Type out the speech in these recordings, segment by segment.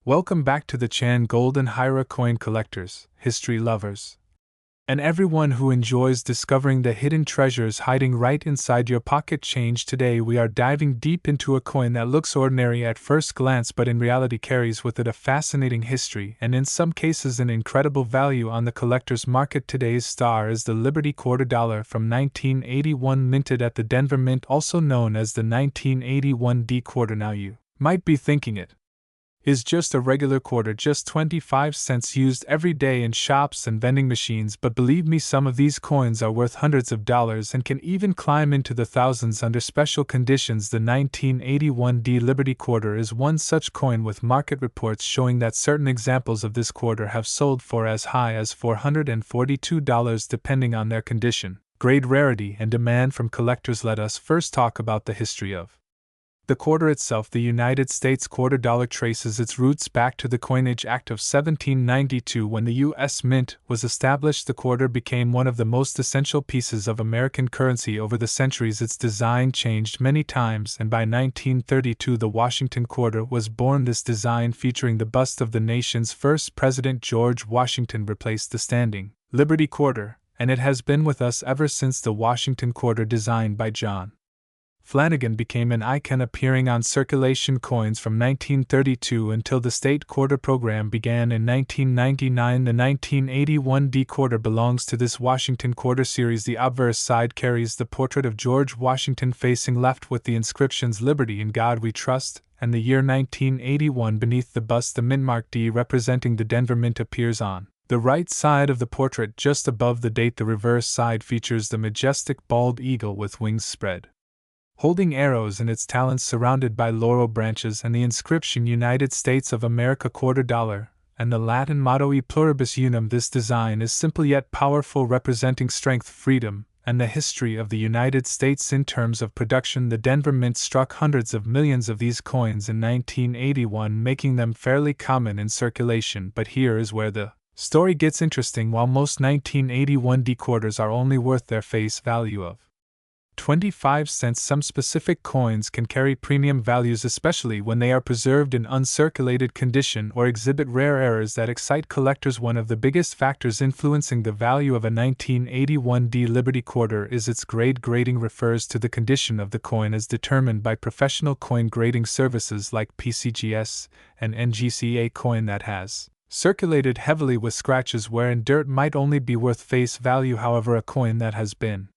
Welcome back to the Chan Golden Hyra Coin Collectors, history lovers, and everyone who enjoys discovering the hidden treasures hiding right inside your pocket change. Today we are diving deep into a coin that looks ordinary at first glance but in reality carries with it a fascinating history and in some cases an incredible value on the collector's market. Today's star is the Liberty Quarter Dollar from 1981, minted at the Denver Mint, also known as the 1981 D quarter. Now you might be thinking it is just a regular quarter, just 25 cents used every day in shops and vending machines, but believe me, some of these coins are worth hundreds of dollars and can even climb into the thousands under special conditions. The 1981 D Liberty Quarter is one such coin, with market reports showing that certain examples of this quarter have sold for as high as $442 depending on their condition, grade, rarity, and demand from collectors. Let us first talk about the history of the quarter itself. The United States quarter dollar traces its roots back to the Coinage Act of 1792. When the U.S. Mint was established, the quarter became one of the most essential pieces of American currency. Over the centuries, its design changed many times, and by 1932 the Washington quarter was born. This design, featuring the bust of the nation's first president George Washington, replaced the standing Liberty quarter, and it has been with us ever since. The Washington quarter, designed by John Flanagan, became an icon, appearing on circulation coins from 1932 until the state quarter program began in 1999. The 1981 D quarter belongs to this Washington quarter series. The obverse side carries the portrait of George Washington facing left with the inscriptions "Liberty, in God We Trust," and the year 1981. Beneath the bust, the mint mark D representing the Denver Mint appears on the right side of the portrait, just above the date. The reverse side features the majestic bald eagle with wings spread, holding arrows in its talons, surrounded by laurel branches, and the inscription "United States of America quarter dollar," and the Latin motto "E pluribus unum." This design is simple yet powerful, representing strength, freedom, and the history of the United States. In terms of production, the Denver Mint struck hundreds of millions of these coins in 1981, making them fairly common in circulation. But here is where the story gets interesting. While most 1981 D quarters are only worth their face value of 25 cents, some specific coins can carry premium values, especially when they are preserved in uncirculated condition or exhibit rare errors that excite collectors. One of the biggest factors influencing the value of a 1981 D Liberty quarter is its grade. Grading refers to the condition of the coin as determined by professional coin grading services like PCGS and NGCA. Coin that has circulated heavily with scratches, wear, and dirt might only be worth face value. However, a coin that has been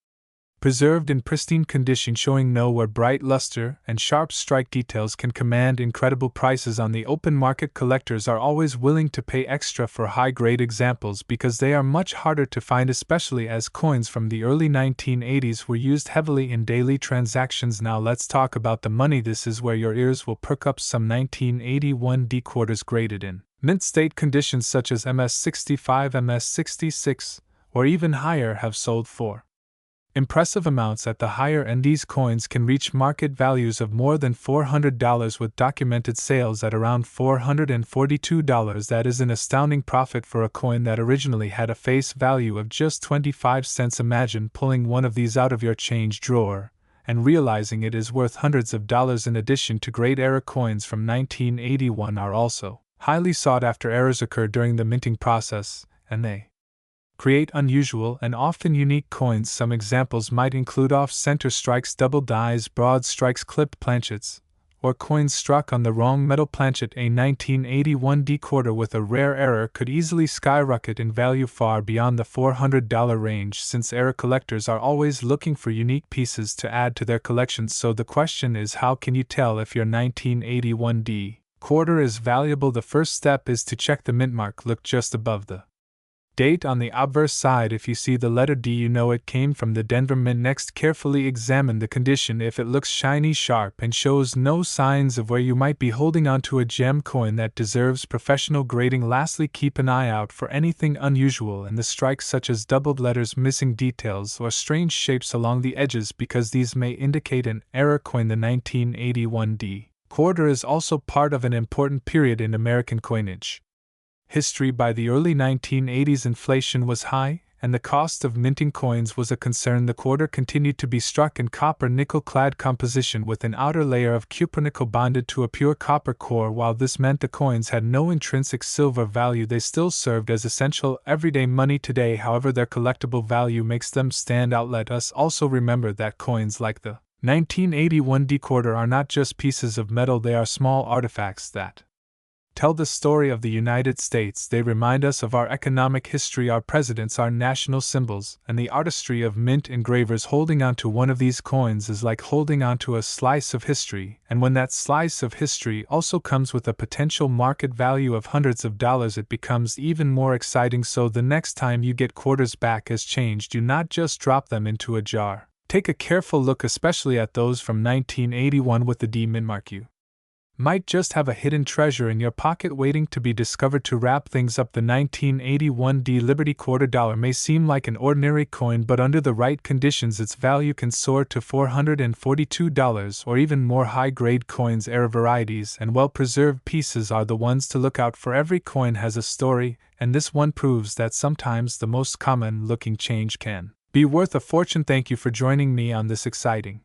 preserved in pristine condition, showing no wear, bright luster, and sharp strike details, can command incredible prices on the open market. Collectors are always willing to pay extra for high-grade examples because they are much harder to find, especially as coins from the early 1980s were used heavily in daily transactions. Now let's talk about the money. This is where your ears will perk up. Some 1981 D quarters graded in mint state conditions such as MS65, MS66, or even higher have sold for impressive amounts at the higher end. These coins can reach market values of more than $400, with documented sales at around $442. That is an astounding profit for a coin that originally had a face value of just 25 cents. Imagine pulling one of these out of your change drawer and realizing it is worth hundreds of dollars. In addition to grade era, coins from 1981 are also highly sought after. Errors occur during the minting process, and they create unusual and often unique coins. Some examples might include off-center strikes, double dies, broad strikes, clipped planchets, or coins struck on the wrong metal planchet. A 1981 D quarter with a rare error could easily skyrocket in value far beyond the $400 range, since error collectors are always looking for unique pieces to add to their collections. So the question is, how can you tell if your 1981 D quarter is valuable? The first step is to check the mint mark. Look just above the date on the obverse side. If you see the letter D, you know it came from the Denver Mint. Next, carefully examine the condition. If it looks shiny, sharp, and shows no signs of wear, you might be holding onto a gem coin that deserves professional grading. Lastly, keep an eye out for anything unusual in the strikes, such as doubled letters, missing details, or strange shapes along the edges, because these may indicate an error coin. The 1981 D quarter is also part of an important period in American coinage history. By the early 1980s, inflation was high, and the cost of minting coins was a concern, the quarter continued to be struck in copper nickel-clad composition with an outer layer of cupronickel bonded to a pure copper core. While this meant the coins had no intrinsic silver value, they still served as essential everyday money today. However, their collectible value makes them stand out. Let us also remember that coins like the 1981 D quarter are not just pieces of metal, they are small artifacts that tell the story of the United States. They remind us of our economic history, our presidents, our national symbols, and the artistry of mint engravers. Holding onto one of these coins is like holding onto a slice of history, and when that slice of history also comes with a potential market value of hundreds of dollars, it becomes even more exciting. So the next time you get quarters back as change, do not just drop them into a jar. Take a careful look, especially at those from 1981 with the D mint mark. You might just have a hidden treasure in your pocket waiting to be discovered. To wrap things up, the 1981 D Liberty quarter dollar may seem like an ordinary coin, but under the right conditions its value can soar to $442 or even more. High-grade coins, rare varieties, and well-preserved pieces are the ones to look out for. Every coin has a story, and this one proves that sometimes the most common-looking change can be worth a fortune. Thank you for joining me on this exciting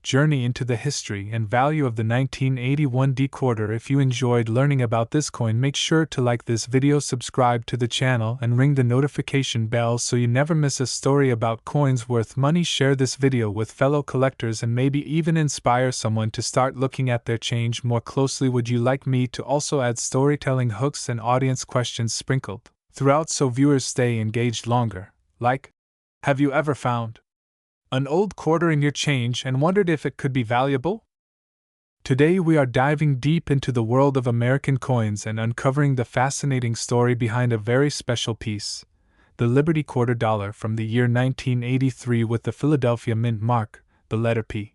journey into the history and value of the 1981 D quarter. If you enjoyed learning about this coin, make sure to like this video, subscribe to the channel, and ring the notification bell so you never miss a story about coins worth money. Share this video with fellow collectors and maybe even inspire someone to start looking at their change more closely. Would you like me to also add storytelling hooks and audience questions sprinkled throughout so viewers stay engaged longer? Like, have you ever found an old quarter in your change and wondered if it could be valuable? Today we are diving deep into the world of American coins and uncovering the fascinating story behind a very special piece, the Liberty quarter dollar from the year 1983 with the Philadelphia Mint mark, the letter P.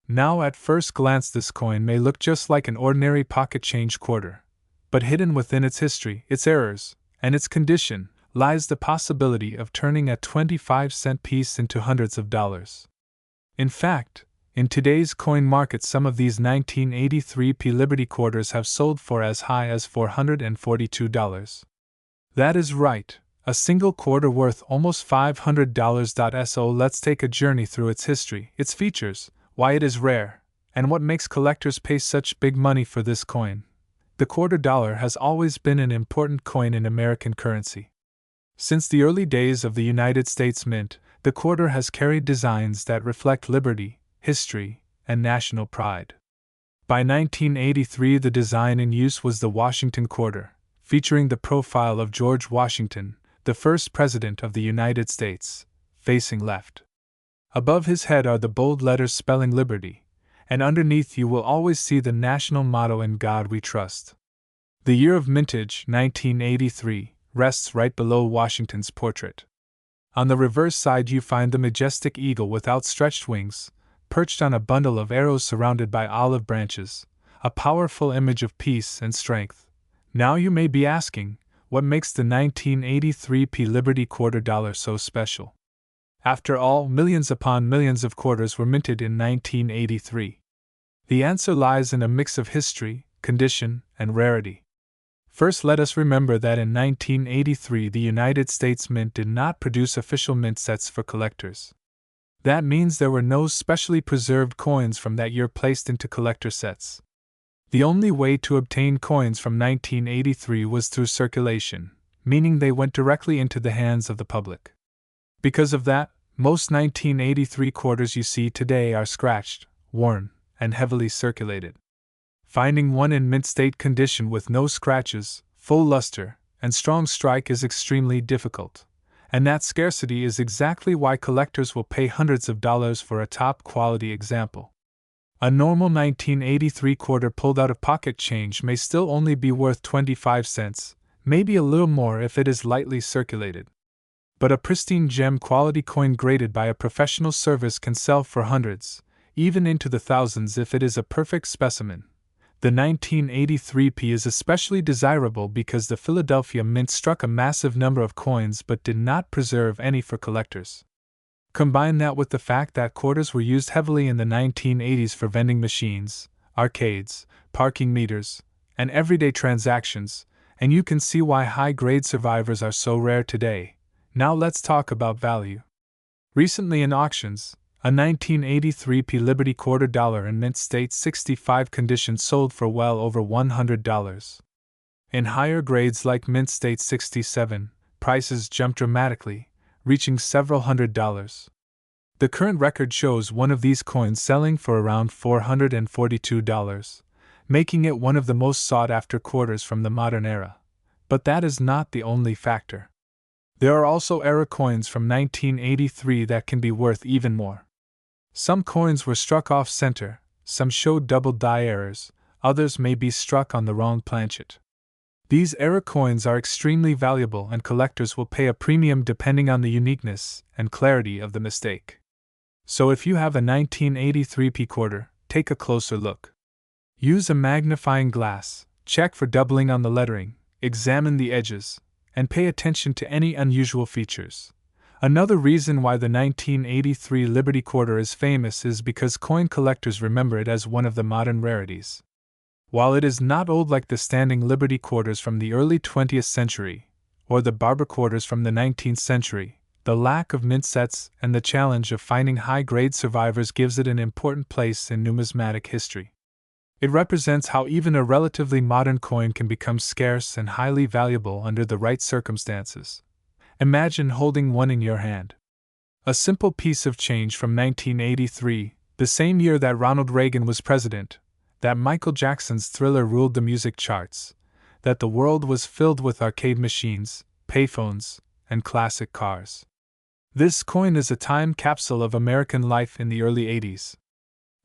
Now, at first glance, this coin may look just like an ordinary pocket change quarter, but hidden within its history, its errors, and its condition lies the possibility of turning a 25-cent piece into hundreds of dollars. In fact, in today's coin market, some of these 1983 P Liberty quarters have sold for as high as $442. That is right, a single quarter worth almost $500. So let's take a journey through its history, its features, why it is rare, and what makes collectors pay such big money for this coin. The quarter dollar has always been an important coin in American currency. Since the early days of the United States Mint, the quarter has carried designs that reflect liberty, history, and national pride. By 1983, the design in use was the Washington quarter, featuring the profile of George Washington, the first president of the United States, facing left. Above his head are the bold letters spelling liberty, and underneath you will always see the national motto, "In God We Trust." The year of mintage, 1983, rests right below Washington's portrait. On the reverse side you find the majestic eagle with outstretched wings, perched on a bundle of arrows surrounded by olive branches, a powerful image of peace and strength. Now you may be asking, what makes the 1983 P Liberty quarter dollar so special? After all, millions upon millions of quarters were minted in 1983. The answer lies in a mix of history, condition, and rarity. First, let us remember that in 1983 the United States Mint did not produce official mint sets for collectors. That means there were no specially preserved coins from that year placed into collector sets. The only way to obtain coins from 1983 was through circulation, meaning they went directly into the hands of the public. Because of that, most 1983 quarters you see today are scratched, worn, and heavily circulated. Finding one in mint state condition with no scratches, full luster, and strong strike is extremely difficult, and that scarcity is exactly why collectors will pay hundreds of dollars for a top-quality example. A normal 1983 quarter pulled out of pocket change may still only be worth 25 cents, maybe a little more if it is lightly circulated. But a pristine gem quality coin graded by a professional service can sell for hundreds, even into the thousands if it is a perfect specimen. The 1983 P is especially desirable because the Philadelphia Mint struck a massive number of coins but did not preserve any for collectors. Combine that with the fact that quarters were used heavily in the 1980s for vending machines, arcades, parking meters, and everyday transactions, and you can see why high-grade survivors are so rare today. Now let's talk about value. Recently in auctions, a 1983 P Liberty quarter dollar in mint state 65 condition sold for well over $100. In higher grades like mint state 67, prices jumped dramatically, reaching several $100s. The current record shows one of these coins selling for around $442, making it one of the most sought-after quarters from the modern era. But that is not the only factor. There are also era coins from 1983 that can be worth even more. Some coins were struck off-center, some showed double die errors, others may be struck on the wrong planchet. These era coins are extremely valuable and collectors will pay a premium depending on the uniqueness and clarity of the mistake. So if you have a 1983 P quarter, take a closer look. Use a magnifying glass, check for doubling on the lettering, examine the edges, and pay attention to any unusual features. Another reason why the 1983 Liberty quarter is famous is because coin collectors remember it as one of the modern rarities. While it is not old like the standing Liberty quarters from the early 20th century, or the barber quarters from the 19th century, the lack of mint sets and the challenge of finding high-grade survivors gives it an important place in numismatic history. It represents how even a relatively modern coin can become scarce and highly valuable under the right circumstances. Imagine holding one in your hand. A simple piece of change from 1983, the same year that Ronald Reagan was president, that Michael Jackson's Thriller ruled the music charts, that the world was filled with arcade machines, payphones, and classic cars. This coin is a time capsule of American life in the early 80s.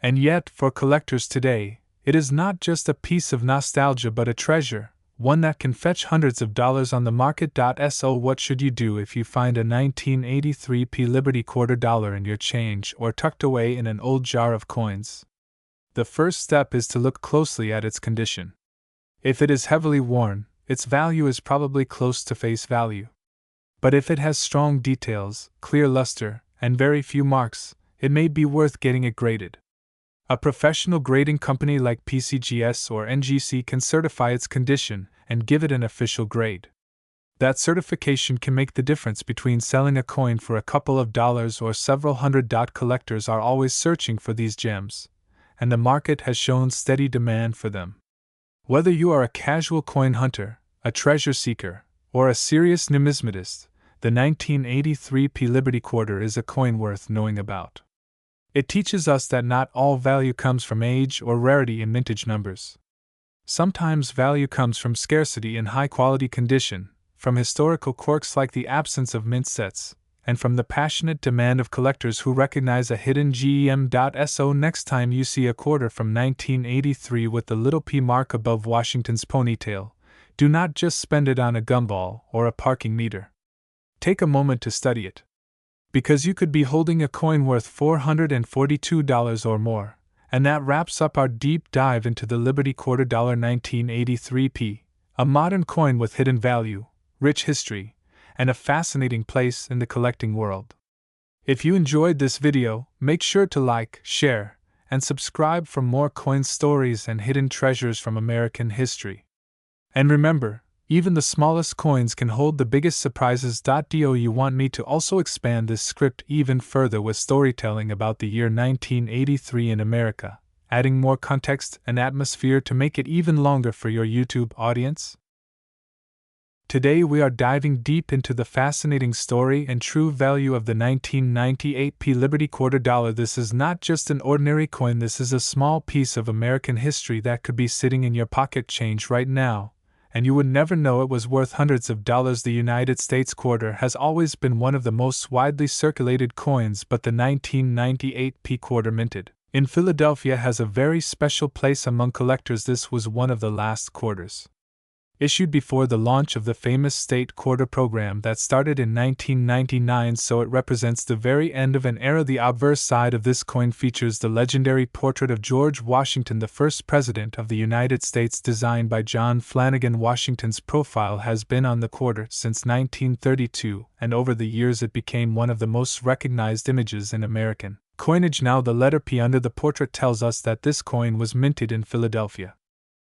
And yet, for collectors today, it is not just a piece of nostalgia but a treasure, one that can fetch hundreds of dollars on the market. So what should you do if you find a 1983 P Liberty quarter dollar in your change or tucked away in an old jar of coins? The first step is to look closely at its condition. If it is heavily worn, its value is probably close to face value. But if it has strong details, clear luster, and very few marks, it may be worth getting it graded. A professional grading company like PCGS or NGC can certify its condition and give it an official grade. That certification can make the difference between selling a coin for a couple of dollars or several hundred. Collectors are always searching for these gems, and the market has shown steady demand for them. Whether you are a casual coin hunter, a treasure seeker, or a serious numismatist, the 1983 P Liberty quarter is a coin worth knowing about. It teaches us that not all value comes from age or rarity in mintage numbers. Sometimes value comes from scarcity in high-quality condition, from historical quirks like the absence of mint sets, and from the passionate demand of collectors who recognize a hidden gem. So next time you see a quarter from 1983 with the little P mark above Washington's ponytail, do not just spend it on a gumball or a parking meter. Take a moment to study it. Because you could be holding a coin worth $442 or more, and that wraps up our deep dive into the Liberty quarter dollar 1983 P, a modern coin with hidden value, rich history, and a fascinating place in the collecting world. If you enjoyed this video, make sure to like, share, and subscribe for more coin stories and hidden treasures from American history. And remember, even the smallest coins can hold the biggest surprises. Do you want me to also expand this script even further with storytelling about the year 1983 in America, adding more context and atmosphere to make it even longer for your YouTube audience? Today we are diving deep into the fascinating story and true value of the 1998 P Liberty quarter dollar. This is not just an ordinary coin, this is a small piece of American history that could be sitting in your pocket change right now, and you would never know it was worth hundreds of dollars. The United States quarter has always been one of the most widely circulated coins, but the 1998 P quarter minted in Philadelphia has a very special place among collectors. This was one of the last quarters issued before the launch of the famous state quarter program that started in 1999, so it represents the very end of an era. The obverse side of this coin features the legendary portrait of George Washington, the first president of the United States, designed by John Flanagan. Washington's profile has been on the quarter since 1932, and over the years it became one of the most recognized images in American coinage. Now the letter P under the portrait tells us that this coin was minted in Philadelphia.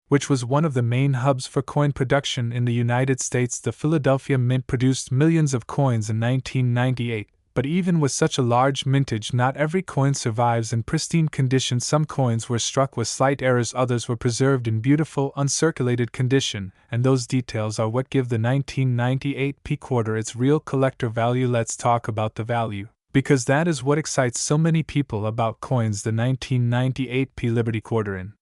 which was one of the main hubs for coin production in the United States. The Philadelphia Mint produced millions of coins in 1998, but even with such a large mintage, not every coin survives in pristine condition. Some coins were struck with slight errors, others were preserved in beautiful, uncirculated condition, and those details are what give the 1998 P quarter its real collector value. Let's talk about the value, because that is what excites so many people about coins. The 1998 P Liberty quarter in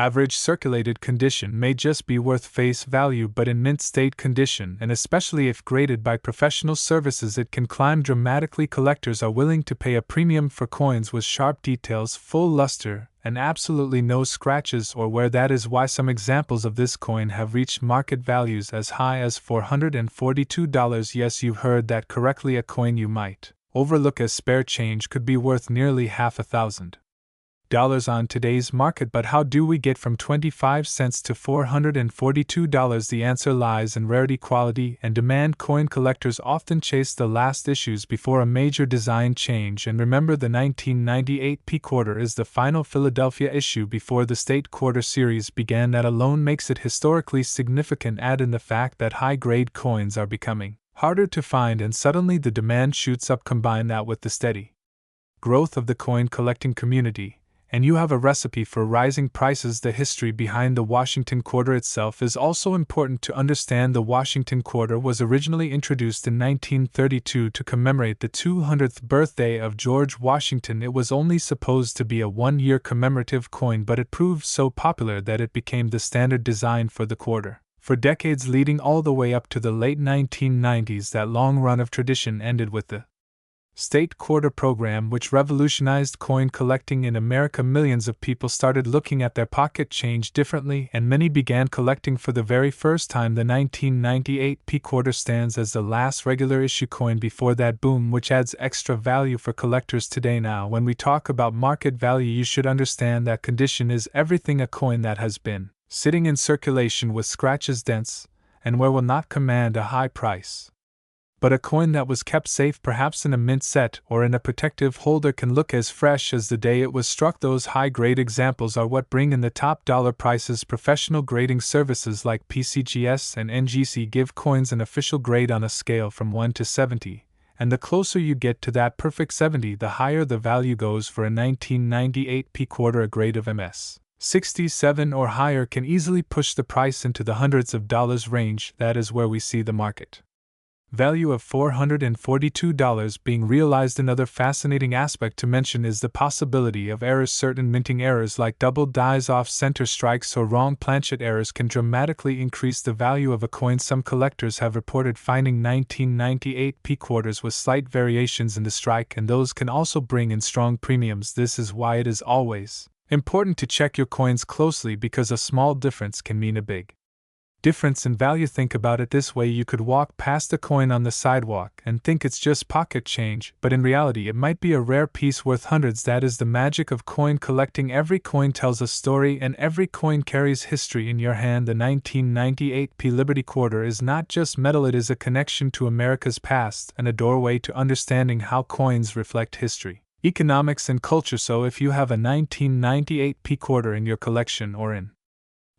average circulated condition may just be worth face value, but in mint state condition, and especially if graded by professional services, it can climb dramatically. Collectors are willing to pay a premium for coins with sharp details, full luster, and absolutely no scratches or wear. That is why some examples of this coin have reached market values as high as $442. Yes, you heard that correctly. A coin you might overlook as spare change could be worth nearly $1,000 on today's market. But how do we get from 25 cents to $442? The answer lies in rarity, quality, and demand. Coin collectors often chase the last issues before a major design change, and remember, the 1998 P quarter is the final Philadelphia issue before the State Quarter series began. That alone makes it historically significant. Add in the fact that high-grade coins are becoming harder to find, and suddenly the demand shoots up. Combine that with the steady growth of the coin collecting community, and you have a recipe for rising prices. The history behind the Washington quarter itself is also important to understand. The Washington quarter was originally introduced in 1932 to commemorate the 200th birthday of George Washington. It was only supposed to be a one-year commemorative coin, but it proved so popular that it became the standard design for the quarter. For decades leading all the way up to the late 1990s, that long run of tradition ended with the State Quarter program, which revolutionized coin collecting in America. Millions of people started looking at their pocket change differently, and many began collecting for the very first time. The 1998 P quarter stands as the last regular issue coin before that boom, which adds extra value for collectors today. Now, when we talk about market value, you should understand that condition is everything. A coin that has been sitting in circulation with scratches, dents, and wear will not command a high price. But a coin that was kept safe, perhaps in a mint set or in a protective holder, can look as fresh as the day it was struck. Those high-grade examples are what bring in the top dollar prices. Professional grading services like PCGS and NGC give coins an official grade on a scale from 1 to 70, and the closer you get to that perfect 70, the higher the value goes. For a 1998 P quarter, a grade of MS 67 or higher can easily push the price into the hundreds of dollars range. That is where we see the market value of $442 being realized. Another fascinating aspect to mention is the possibility of errors. Certain minting errors like double dies, off-center strikes, or wrong planchet errors can dramatically increase the value of a coin. Some collectors have reported finding 1998 P quarters with slight variations in the strike, and those can also bring in strong premiums. This is why it is always important to check your coins closely, because a small difference can mean a big difference in value. Think about it this way: you could walk past a coin on the sidewalk and think it's just pocket change, but in reality it might be a rare piece worth hundreds. That is the magic of coin collecting. Every coin tells a story, and every coin carries history in your hand. The 1998 P Liberty quarter is not just metal, it is a connection to America's past and a doorway to understanding how coins reflect history, economics, and culture. So if you have a 1998 P quarter in your collection or in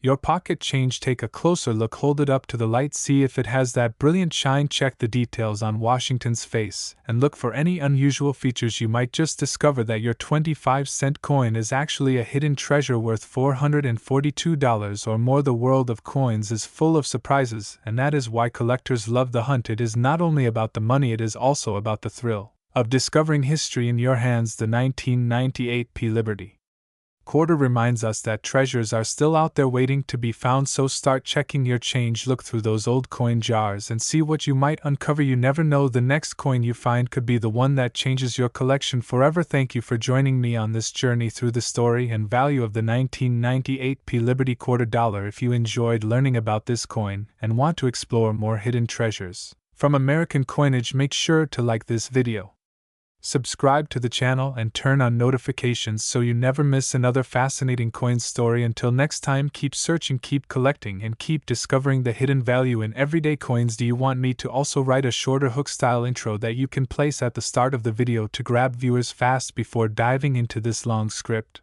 your pocket change, take a closer look, hold it up to the light, see if it has that brilliant shine, check the details on Washington's face, and look for any unusual features. You might just discover that your 25-cent coin is actually a hidden treasure worth $442 or more. The world of coins is full of surprises, and that is why collectors love the hunt. It is not only about the money, it is also about the thrill of discovering history in your hands. The 1998 P Liberty quarter reminds us that treasures are still out there waiting to be found, so start checking your change. Look through those old coin jars and see what you might uncover. You never know, the next coin you find could be the one that changes your collection forever. Thank you for joining me on this journey through the story and value of the 1998 P Liberty quarter dollar. If you enjoyed learning about this coin and want to explore more hidden treasures from American coinage, make sure to like this video, subscribe to the channel, and turn on notifications so you never miss another fascinating coin story. Until next time, keep searching, keep collecting, and keep discovering the hidden value in everyday coins. Do you want me to also write a shorter hook-style intro that you can place at the start of the video to grab viewers fast before diving into this long script?